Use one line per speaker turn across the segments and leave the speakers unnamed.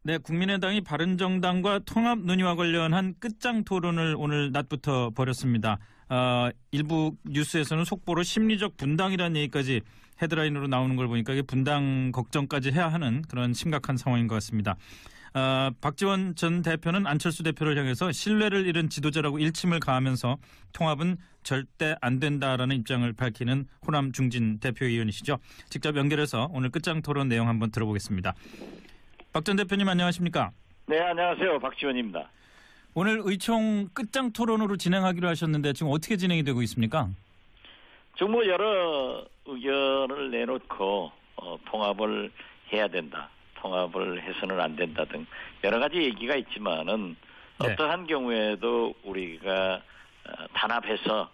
네, 국민의당이 바른정당과 통합 논의와 관련한 끝장 토론을 오늘 낮부터 벌였습니다. 일부 뉴스에서는 속보로 심리적 분당이라는 얘기까지 헤드라인으로 나오는 걸 보니까 이게 분당 걱정까지 해야 하는 그런 심각한 상황인 것 같습니다. 박지원 전 대표는 안철수 대표를 향해서 신뢰를 잃은 지도자라고 일침을 가하면서 통합은 절대 안 된다라는 입장을 밝히는 호남 중진 대표위원이시죠. 직접 연결해서 오늘 끝장 토론 내용 한번 들어보겠습니다. 박 전 대표님 안녕하십니까?
네, 안녕하세요. 박지원입니다.
오늘 의총 끝장 토론으로 진행하기로 하셨는데 지금 어떻게 진행이 되고 있습니까?
지금 여러 의견을 내놓고 통합을 해야 된다. 통합을 해서는 안 된다 등 여러 가지 얘기가 있지만은
네.
어떠한 경우에도 우리가 단합해서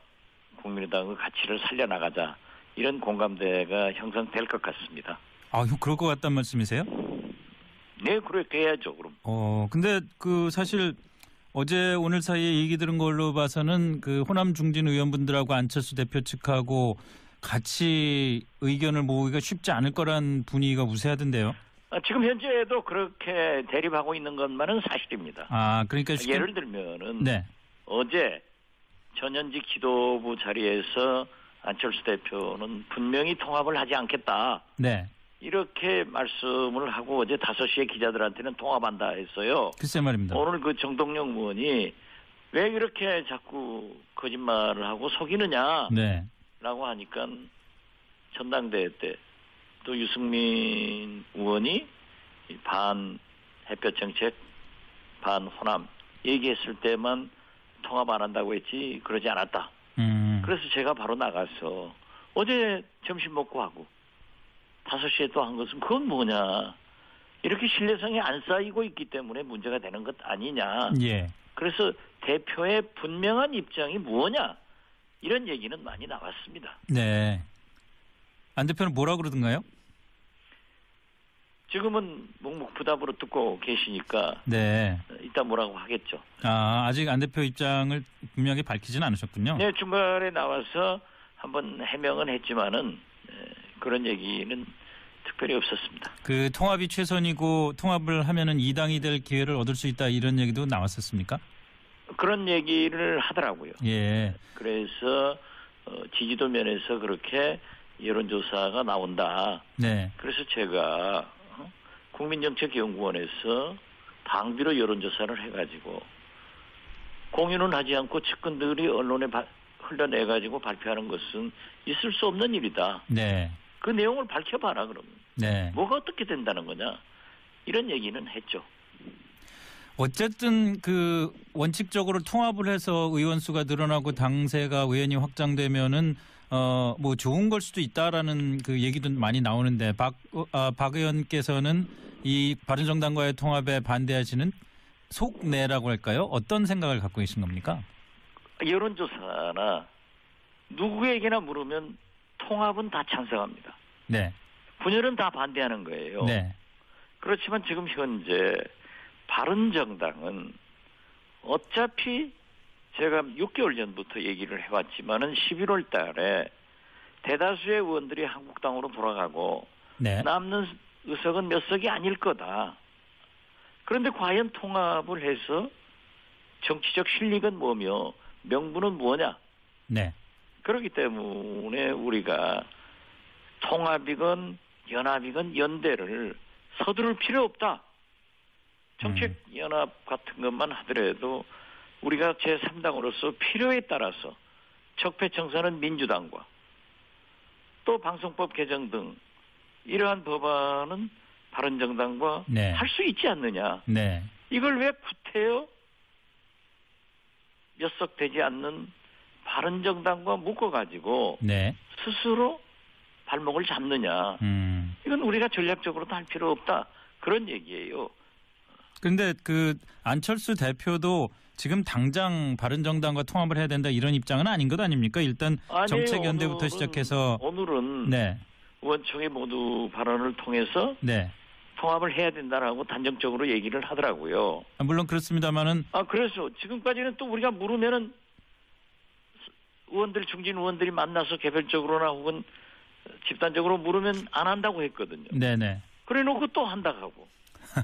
국민의당의 가치를 살려나가자 이런 공감대가 형성될 것 같습니다.
그럴 것 같단 말씀이세요?
네, 그렇게 해야죠. 그럼.
근데 사실 어제 오늘 사이에 얘기 들은 걸로 봐서는 호남 중진 의원분들하고 안철수 대표 측하고 같이 의견을 모으기가 쉽지 않을 거란 분위기가 우세하던데요.
지금 현재도 그렇게 대립하고 있는 것만은 사실입니다.
그러니까
예를 들면은
네.
어제 전현직 지도부 자리에서 안철수 대표는 분명히 통합을 하지 않겠다.
네.
이렇게 말씀을 하고 어제 5시에 기자들한테는 통합한다 했어요.
글쎄 말입니다.
오늘 정동영 의원이 왜 이렇게 자꾸 거짓말을 하고 속이느냐
네.
라고 하니까 전당대회 때 또 유승민 의원이 반 햇볕 정책, 반 호남 얘기했을 때만 통합 안 한다고 했지 그러지 않았다. 그래서 제가 바로 나가서 어제 점심 먹고 하고 5시에 또 한 것은 그건 뭐냐. 이렇게 신뢰성이 안 쌓이고 있기 때문에 문제가 되는 것 아니냐.
예.
그래서 대표의 분명한 입장이 뭐냐. 이런 얘기는 많이 나왔습니다.
네. 안 대표는 뭐라 그러던가요?
지금은 묵묵부답으로 듣고 계시니까
네.
이따 뭐라고 하겠죠.
아직 안 대표 입장을 분명히 밝히지는 않으셨군요.
네, 중간에 나와서 한번 해명은 했지만은 그런 얘기는 특별히 없었습니다.
통합이 최선이고 통합을 하면은 2당이 될 기회를 얻을 수 있다 이런 얘기도 나왔었습니까?
그런 얘기를 하더라고요.
예.
그래서 지지도 면에서 그렇게 여론조사가 나온다.
네.
그래서 제가 국민정책연구원에서 당비로 여론조사를 해가지고 공유는 하지 않고 측근들이 언론에 흘러내가지고 발표하는 것은 있을 수 없는 일이다.
네.
그 내용을 밝혀봐라 그러면.
네.
뭐가 어떻게 된다는 거냐. 이런 얘기는 했죠.
어쨌든 원칙적으로 통합을 해서 의원 수가 늘어나고 당세가 의원이 확장되면은 좋은 걸 수도 있다라는 얘기도 많이 나오는데 박 의원께서는 이 바른정당과의 통합에 반대하시는 속내라고 할까요? 어떤 생각을 갖고 계신 겁니까?
여론조사나 누구에게나 물으면 통합은 다 찬성합니다.
네.
분열은 다 반대하는 거예요.
네.
그렇지만 지금 현재 바른정당은 어차피 제가 6개월 전부터 얘기를 해왔지만은 11월 달에 대다수의 의원들이 한국당으로 돌아가고
네.
남는 의석은 몇 석이 아닐 거다. 그런데 과연 통합을 해서 정치적 실익은 뭐며 명분은 뭐냐.
네.
그렇기 때문에 우리가 통합이건 연합이건 연대를 서두를 필요 없다. 정책연합 같은 것만 하더라도 우리가 제3당으로서 필요에 따라서 적폐청산은 민주당과 또 방송법 개정 등 이러한 법안은 바른정당과
네.
할 수 있지 않느냐.
네.
이걸 왜 구태여 몇 석 되지 않는 바른정당과 묶어가지고
네.
스스로 발목을 잡느냐. 이건 우리가 전략적으로도 할 필요 없다. 그런 얘기예요.
그런데 안철수 대표도 지금 당장 바른정당과 통합을 해야 된다 이런 입장은 아닌 것 아닙니까? 일단 정책연대부터 시작해서
오늘은
네.
의원총회 모두 발언을 통해서
네.
통합을 해야 된다라고 단정적으로 얘기를 하더라고요.
물론 그렇습니다만은
그래서 지금까지는 또 우리가 물으면은 의원들 중진 의원들이 만나서 개별적으로나 혹은 집단적으로 물으면 안 한다고 했거든요.
네네.
그래놓고 또 한다고 하고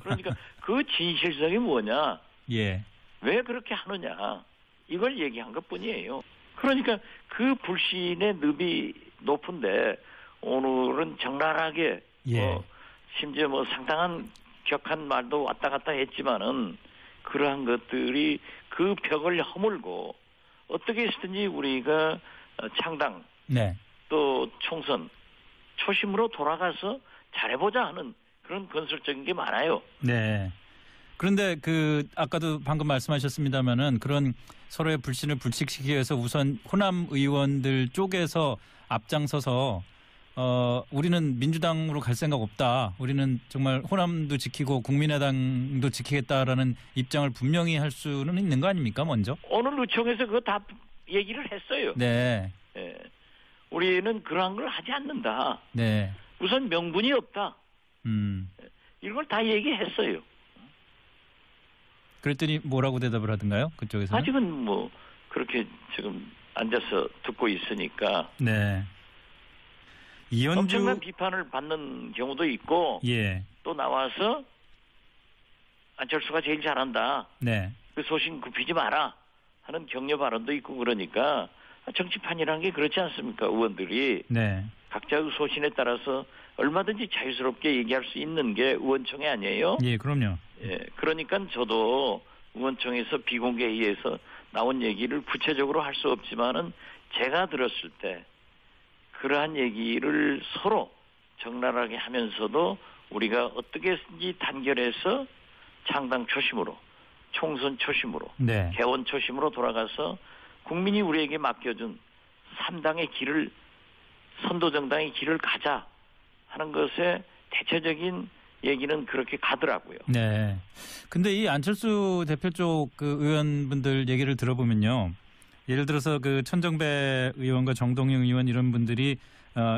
그러니까 그 진실성이 뭐냐?
예.
왜 그렇게 하느냐? 이걸 얘기한 것뿐이에요. 그러니까 그 불신의 늪이 높은데 오늘은 적나라하게
예.
심지어 뭐 상당한 격한 말도 왔다 갔다 했지만은 그러한 것들이 그 벽을 허물고 어떻게 해서든지 우리가 창당
네.
또 총선 초심으로 돌아가서 잘해보자 하는 그런 건설적인 게 많아요.
네. 그런데 아까도 방금 말씀하셨습니다마는 그런 서로의 불신을 불식시키기 위해서 우선 호남 의원들 쪽에서 앞장서서 우리는 민주당으로 갈 생각 없다. 우리는 정말 호남도 지키고 국민의당도 지키겠다라는 입장을 분명히 할 수는 있는 거 아닙니까? 먼저.
오늘 의총에서 그거 다 얘기를 했어요.
네.
예. 우리는 그러한 걸 하지 않는다.
네.
우선 명분이 없다. 이걸 다 얘기했어요.
그랬더니 뭐라고 대답을 하던가요? 그쪽에서는?
아직은 뭐 그렇게 지금 앉아서 듣고 있으니까
네. 이현주
엄청난 비판을 받는 경우도 있고
예.
또 나와서 안철수가 제일 잘한다.
네.
그 소신 굽히지 마라 하는 격려 발언도 있고 그러니까 정치판이라는 게 그렇지 않습니까? 의원들이
네.
각자의 소신에 따라서 얼마든지 자유스럽게 얘기할 수 있는 게 의원총회 아니에요?
예, 그럼요.
예, 그러니까 저도 의원총회에서 비공개 회의에서 나온 얘기를 구체적으로 할 수 없지만은 제가 들었을 때 그러한 얘기를 서로 적나라하게 하면서도 우리가 어떻게든지 단결해서 창당 초심으로, 총선 초심으로,
네.
개원 초심으로 돌아가서 국민이 우리에게 맡겨준 3당의 길을, 선도정당의 길을 가자 하는 것에 대체적인 얘기는 그렇게 가더라고요.
네. 근데 이 안철수 대표 쪽 의원분들 얘기를 들어보면요. 예를 들어서 천정배 의원과 정동영 의원 이런 분들이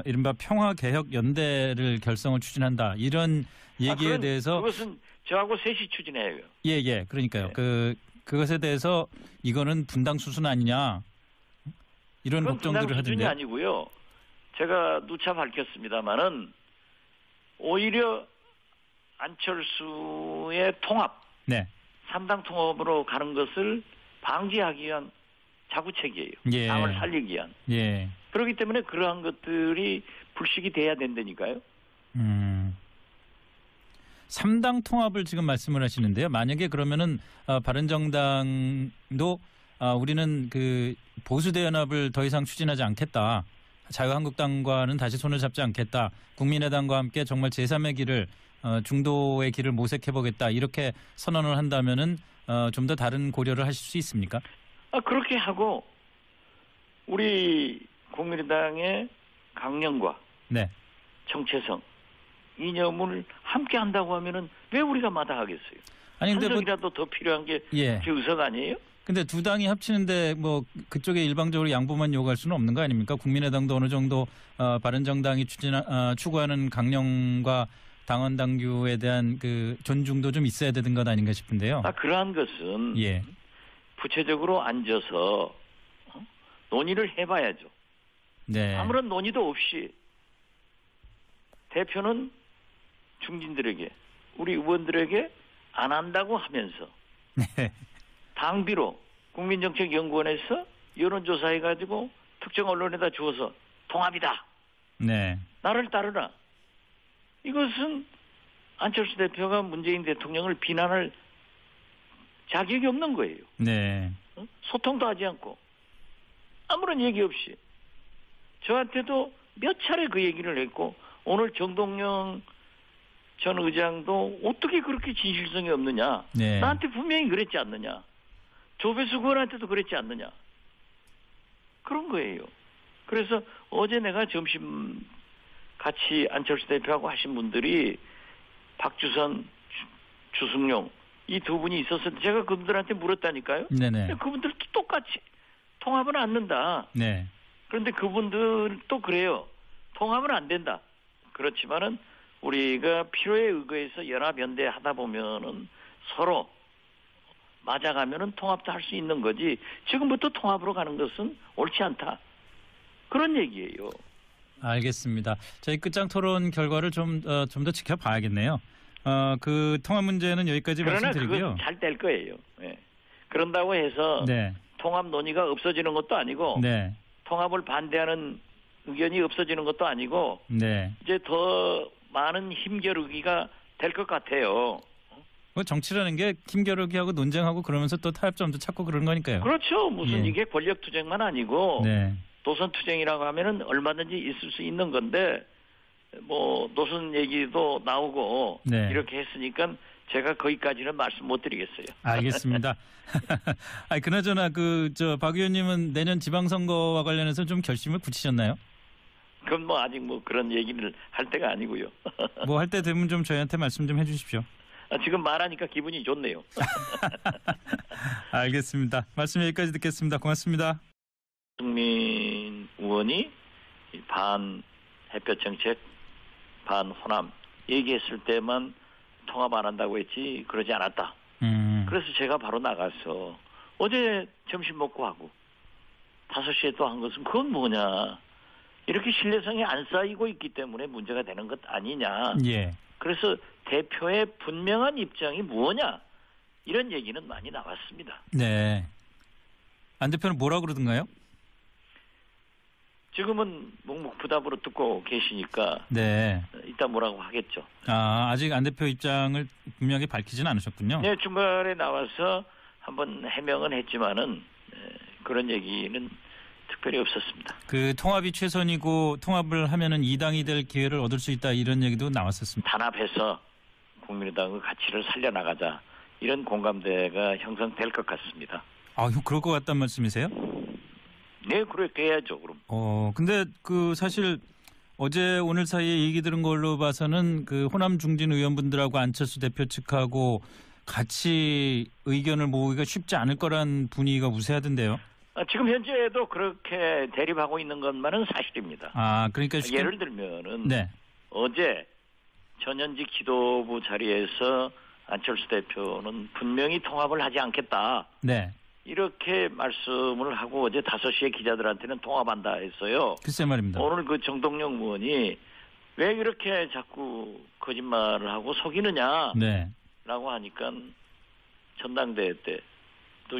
이른바 평화개혁연대를 결성을 추진한다. 이런 얘기에 대해서
그것은 저하고 셋이 추진해요.
예. 그러니까요.
네.
그것에 대해서 이거는 분당 수순 아니냐. 이런 걱정들을
분당 수준이
하던데요.
아니고요. 제가 누차 밝혔습니다마는 오히려 안철수의 통합,
네.
3당 통합으로 가는 것을 방지하기 위한 자구책이에요.
예.
당을 살리기 위한.
예.
그렇기 때문에 그러한 것들이 불식이 돼야 된다니까요.
3당 통합을 지금 말씀을 하시는데요. 만약에 그러면은 바른정당도 우리는 보수대연합을 더 이상 추진하지 않겠다. 자유한국당과는 다시 손을 잡지 않겠다. 국민의당과 함께 정말 제3의 길을 중도의 길을 모색해보겠다. 이렇게 선언을 한다면은 좀 더 다른 고려를 하실 수 있습니까?
그렇게 하고 우리 국민의당의 강령과
네.
정체성, 이념을 함께 한다고 하면은 왜 우리가 마다하겠어요?
아니 근데
한 석이라도 더 필요한 게
예.
그 의석 아니에요?
근데 두 당이 합치는데 그쪽에 일방적으로 양보만 요구할 수는 없는 거 아닙니까? 국민의당도 어느 정도 바른정당이 추구하는 강령과 당원 당규에 대한 존중도 좀 있어야 되는 것 아닌가 싶은데요.
그러한 것은
예.
구체적으로 앉아서 논의를 해봐야죠.
네.
아무런 논의도 없이 대표는 중진들에게 우리 의원들에게 안 한다고 하면서
네.
당비로 국민정책연구원에서 여론조사해가지고 특정 언론에다 주어서 통합이다.
네.
나를 따르라. 이것은 안철수 대표가 문재인 대통령을 비난할 자격이 없는 거예요.
네.
소통도 하지 않고 아무런 얘기 없이 저한테도 몇 차례 그 얘기를 했고 오늘 정동영 전 의장도 어떻게 그렇게 진실성이 없느냐.
네.
나한테 분명히 그랬지 않느냐. 조배수 의원한테도 그랬지 않느냐. 그런 거예요. 그래서 어제 내가 점심 같이 안철수 대표하고 하신 분들이 박주선, 주승용 이 두 분이 있었을 때 제가 그분들한테 물었다니까요.
네네.
그분들도 똑같이 통합은 않는다.
네.
그런데 그분들도 그래요. 통합은 안 된다. 그렇지만은 우리가 필요에 의거해서 연합연대 하다 보면은 서로 맞아가면은 통합도 할 수 있는 거지. 지금부터 통합으로 가는 것은 옳지 않다. 그런 얘기예요.
알겠습니다. 저희 끝장 토론 결과를 좀 더 지켜봐야겠네요. 그 통합 문제는 여기까지
그러나
말씀드리고요.
그건 잘 될 거예요. 예. 그런다고 해서
네.
통합 논의가 없어지는 것도 아니고
네.
통합을 반대하는 의견이 없어지는 것도 아니고
네.
이제 더 많은 힘겨루기가 될 것 같아요.
뭐 정치라는 게 힘겨루기하고 논쟁하고 그러면서 또 타협점도 찾고 그런 거니까요.
그렇죠. 무슨
예.
이게 권력 투쟁만 아니고
네.
노선 투쟁이라고 하면은 얼마든지 있을 수 있는 건데 뭐 노선 얘기도 나오고
네.
이렇게 했으니까 제가 거기까지는 말씀 못 드리겠어요.
알겠습니다. 아니 그나저나 박 의원님은 내년 지방선거와 관련해서 좀 결심을 굳히셨나요?
그건 뭐 아직 뭐 그런 얘기를 할 때가 아니고요.
뭐 할 때 되면 좀 저희한테 말씀 좀 해주십시오.
지금 말하니까 기분이 좋네요.
알겠습니다. 말씀 여기까지 듣겠습니다. 고맙습니다.
유승민 의원이 반 햇볕 정책, 반 호남 얘기했을 때만 통합 안 한다고 했지 그러지 않았다. 그래서 제가 바로 나가서 어제 점심 먹고 하고 5시에 또 한 것은 그건 뭐냐. 이렇게 신뢰성이 안 쌓이고 있기 때문에 문제가 되는 것 아니냐.
예.
그래서 대표의 분명한 입장이 뭐냐. 이런 얘기는 많이 나왔습니다.
네. 안 대표는 뭐라 그러던가요?
지금은 묵묵부답으로 듣고 계시니까
네.
이따 뭐라고 하겠죠.
아직 안 대표 입장을 분명히 밝히진 않으셨군요.
네, 중간에 나와서 한번 해명은 했지만은 그런 얘기는 특별히 없었습니다.
그 통합이 최선이고 통합을 하면은 2당이 될 기회를 얻을 수 있다 이런 얘기도 나왔었습니다.
단합해서 국민의당의 가치를 살려나가자 이런 공감대가 형성될 것 같습니다.
그럴 것 같단 말씀이세요?
네, 그렇게 해야죠. 그럼.
근데 사실 어제 오늘 사이에 얘기 들은 걸로 봐서는 그 호남 중진 의원분들하고 안철수 대표 측하고 같이 의견을 모으기가 쉽지 않을 거란 분위기가 우세하던데요.
지금 현재도 그렇게 대립하고 있는 것만은 사실입니다.
그러니까
예를 들면은
네.
어제 전현직 지도부 자리에서 안철수 대표는 분명히 통합을 하지 않겠다.
네.
이렇게 말씀을 하고 어제 5시에 기자들한테는 통합한다 했어요.
글쎄 말입니다.
오늘 그 정동영 의원이 왜 이렇게 자꾸 거짓말을 하고 속이느냐
네.
라고 하니까 전당대회 때 또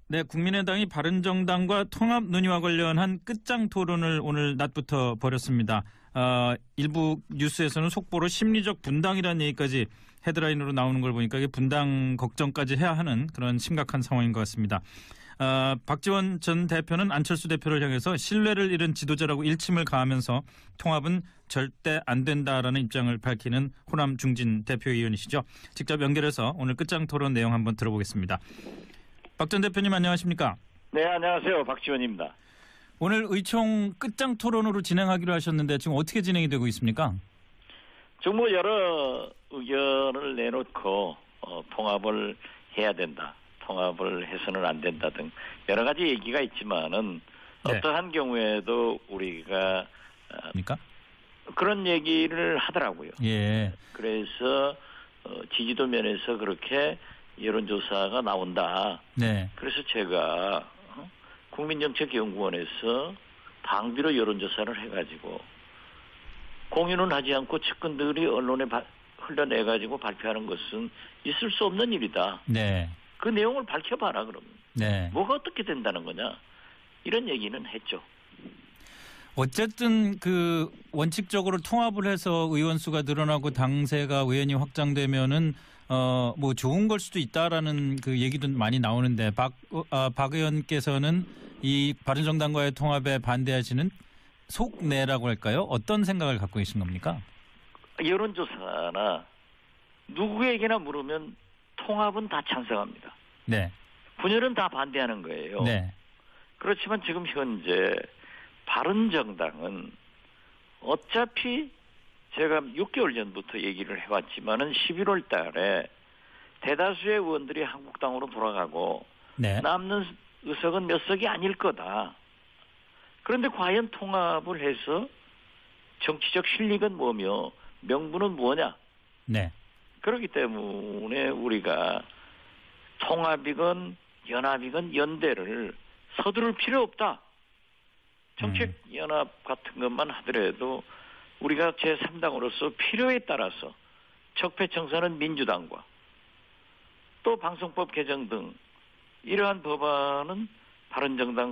네, 국민의당이 바른정당과 통합 논의와 관련한 끝장 토론을 오늘 낮부터 벌였습니다. 일부 뉴스에서는 속보로 심리적 분당이라는 얘기까지 헤드라인으로 나오는 걸 보니까 이게 분당 걱정까지 해야 하는 그런 심각한 상황인 것 같습니다. 박지원 전 대표는 안철수 대표를 향해서 신뢰를 잃은 지도자라고 일침을 가하면서 통합은 절대 안 된다라는 입장을 밝히는 호남 중진 대표위원이시죠. 직접 연결해서 오늘 끝장 토론 내용 한번 들어보겠습니다. 박 전 대표님 안녕하십니까?
네, 안녕하세요. 박지원입니다.
오늘 의총 끝장 토론으로 진행하기로 하셨는데 지금 어떻게 진행이 되고 있습니까?
지금 뭐 여러 의견을 내놓고 통합을 해야 된다. 통합을 해서는 안 된다 등 여러 가지 얘기가 있지만은
네.
어떠한 경우에도 우리가 그런 얘기를 하더라고요.
예.
그래서 지지도 면에서 그렇게 여론조사가 나온다.
네.
그래서 제가 국민정책연구원에서 당비로 여론조사를 해가지고 공유는 하지 않고 측근들이 언론에 흘려내가지고 발표하는 것은 있을 수 없는 일이다.
네.
그 내용을 밝혀봐라 그러면.
네.
뭐가 어떻게 된다는 거냐. 이런 얘기는 했죠.
어쨌든 원칙적으로 통합을 해서 의원 수가 늘어나고 당세가 의원이 확장되면은 뭐 좋은 걸 수도 있다라는 그 얘기도 많이 나오는데 박 의원께서는 이 바른정당과의 통합에 반대하시는 속내라고 할까요? 어떤 생각을 갖고 계신 겁니까?
여론조사나 누구에게나 물으면 통합은 다 찬성합니다.
네.
분열은 다 반대하는 거예요.
네.
그렇지만 지금 현재 바른정당은 어차피 제가 6개월 전부터 얘기를 해왔지만은 11월 달에 대다수의 의원들이 한국당으로 돌아가고
네.
남는 의석은 몇 석이 아닐 거다. 그런데 과연 통합을 해서 정치적 실익은 뭐며 명분은 뭐냐.
네.
그렇기 때문에 우리가 통합이건 연합이건 연대를 서두를 필요 없다. 정책연합 같은 것만 하더라도 우리가 제3당으로서 필요에 따라서 적폐청산은 민주당과 또 방송법 개정 등 이러한 법안은 바른정당